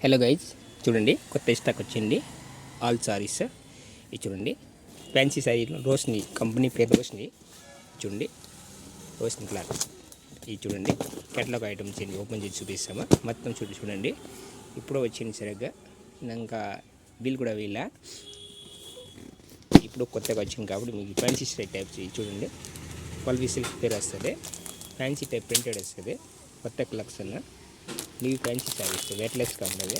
Hello guys, చూడండి కొత్త stock వచ్చింది. ఆల్ సారీస్ ఇది చూడండి. ఫ్యాన్సీ సారీలో రోష్ని కంపెనీ పేరు రోష్ని. చూడండి రోష్ని క్లాత్ ఇది చూడండి. కేటలాగ్ ఐటమ్స్ ఏంటి ఓపెన్ చేసి చూపిస్తామా మొత్తం చూడండి. ఇప్పుడు వచ్చింది సరిగ్గా, ఇంకా బిల్ కూడా వీళ్ళ ఇప్పుడు కొత్తగా వచ్చింది కాబట్టి మీకు ఫ్యాన్సీ స్టైల్ టైప్స్ ఇది చూడండి. 12 సిల్క్ పేరు వస్తుంది, ఫ్యాన్సీ టైప్ ప్రింటెడ్ వస్తుంది. కొత్త కలెక్షన్ న్యూ ఫ్యాన్సీ సారీస్ వెయిట్లెస్గా ఉంటుంది.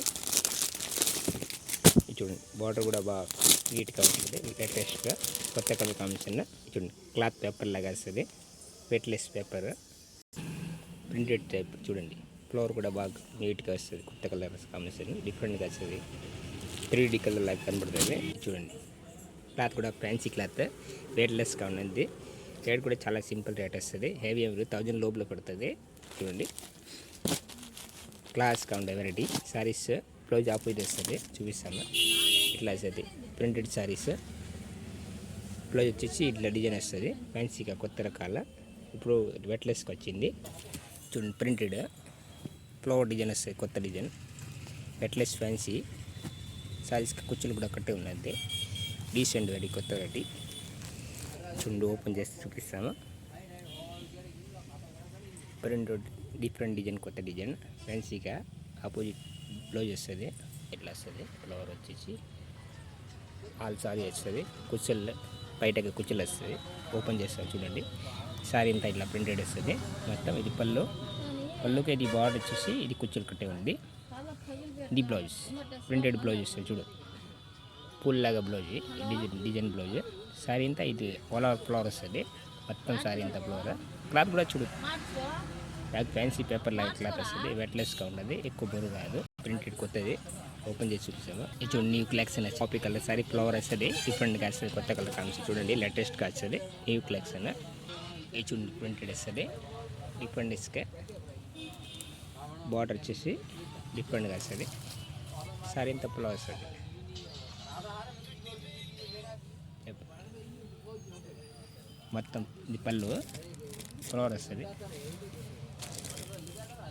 చూడండి బార్డర్ కూడా బాగా నీట్గా ఉంటుంది, లేటెస్ట్గా కొత్త కలర్ కాంబినేషన్. చూడండి క్లాత్ పేపర్ లాగా వస్తుంది, వెయిట్లెస్ పేపర్ ప్రింటెడ్ టైప్. చూడండి ఫ్లవర్ కూడా బాగా నీట్గా వస్తుంది, కొత్త కలర్ కాంబినేషన్ డిఫరెంట్గా వస్తుంది. 3D కలర్ లాగా కనబడుతుంది. చూడండి క్లాత్ కూడా ఫ్యాన్సీ క్లాత్ వెయిట్లెస్గా ఉన్నది. రేట్ కూడా చాలా సింపుల్ రేట్ వస్తుంది. హెవీ 1000 లోపల పడుతుంది. చూడండి క్లాస్గా ఉండే వెరైటీ సారీస్. బ్లౌజ్ ఆపోజిట్ వస్తుంది, చూపిస్తాను. ఇట్లా వస్తుంది ప్రింటెడ్ సారీస్. బ్లౌజ్ వచ్చేసి ఇట్లా డిజైన్ వస్తుంది ఫ్యాన్సీగా కొత్త రకాల. ఇప్పుడు వెయిట్లెస్కి వచ్చింది. చూడండి ప్రింటెడ్ ఫ్లవర్ డిజైన్ వస్తుంది, కొత్త డిజైన్ వెయిట్లెస్ ఫ్యాన్సీ సారీస్కి కుచ్చులు కూడా కట్టి ఉన్నది. డీసెంట్ వెరైటీ, కొత్త వెరైటీ. చూడండి ఓపెన్ చేసి చూపిస్తాము. ప్రింటెడ్ డిఫరెంట్ డిజైన్, కొత్త డిజైన్ ఫ్యాన్సీగా ఆపోజిట్ బ్లౌజ్ వస్తుంది. ఇట్లా వస్తుంది ఫ్లవర్ వచ్చేసి ఆల్ సారీ వస్తుంది. కుచ్చులు బయటకి కుచ్చులు వస్తుంది. ఓపెన్ చేస్తాం చూడండి. సారీ అంతా ఇట్లా ప్రింటెడ్ వస్తుంది మొత్తం. ఇది పళ్ళుకి ఇది బార్డర్ వచ్చేసి ఇది కుచ్చులు కట్టే ఉంది. ఇది బ్లౌజ్ ప్రింటెడ్ బ్లౌజ్ వస్తుంది. చూడు పూల్ లాగా బ్లౌజ్, డిజైన్ బ్లౌజ్. సారీ అంతా ఇది ఫ్లవర్ వస్తుంది మొత్తం. సారీ అంతా ఫ్లవర్. క్లాత్ కూడా చూడు ఫ్యాన్సీ పేపర్ లాగా క్లాత్ వస్తుంది. వెయిట్లెస్గా ఉన్నది, ఎక్కువ బరువు కాదు. ప్రింటెడ్ కొత్తది ఓపెన్ చేసి చూపిస్తాము. ఇది చూడండి new collection copy colour sorry flower వస్తుంది. డిఫరెంట్గా వస్తుంది, కొత్త కలర్ కాంబినేషన్. చూడండి లేటెస్ట్గా వస్తుంది న్యూ కలెక్షన్. ఇది చూడండి ప్రింటెడ్ వస్తుంది డిఫరెంట్గా. బార్డర్ వచ్చేసి డిఫరెంట్గా వస్తుంది. సారీ అంతా ఫ్లవర్ వస్తుంది. మొత్తం ఇది పళ్ళు ఫ్లవర్ వస్తుంది.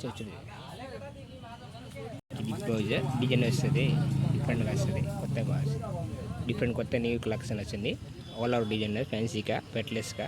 చూడండి ఇది బ్లౌజ్ డిజైన్ వస్తుంది, డిఫరెంట్గా వస్తుంది. కొత్త న్యూ కలెక్షన్ వచ్చింది. ఆల్ ఓవర్ డిజైన్ ఫ్యాన్సీగా వెయిట్లెస్గా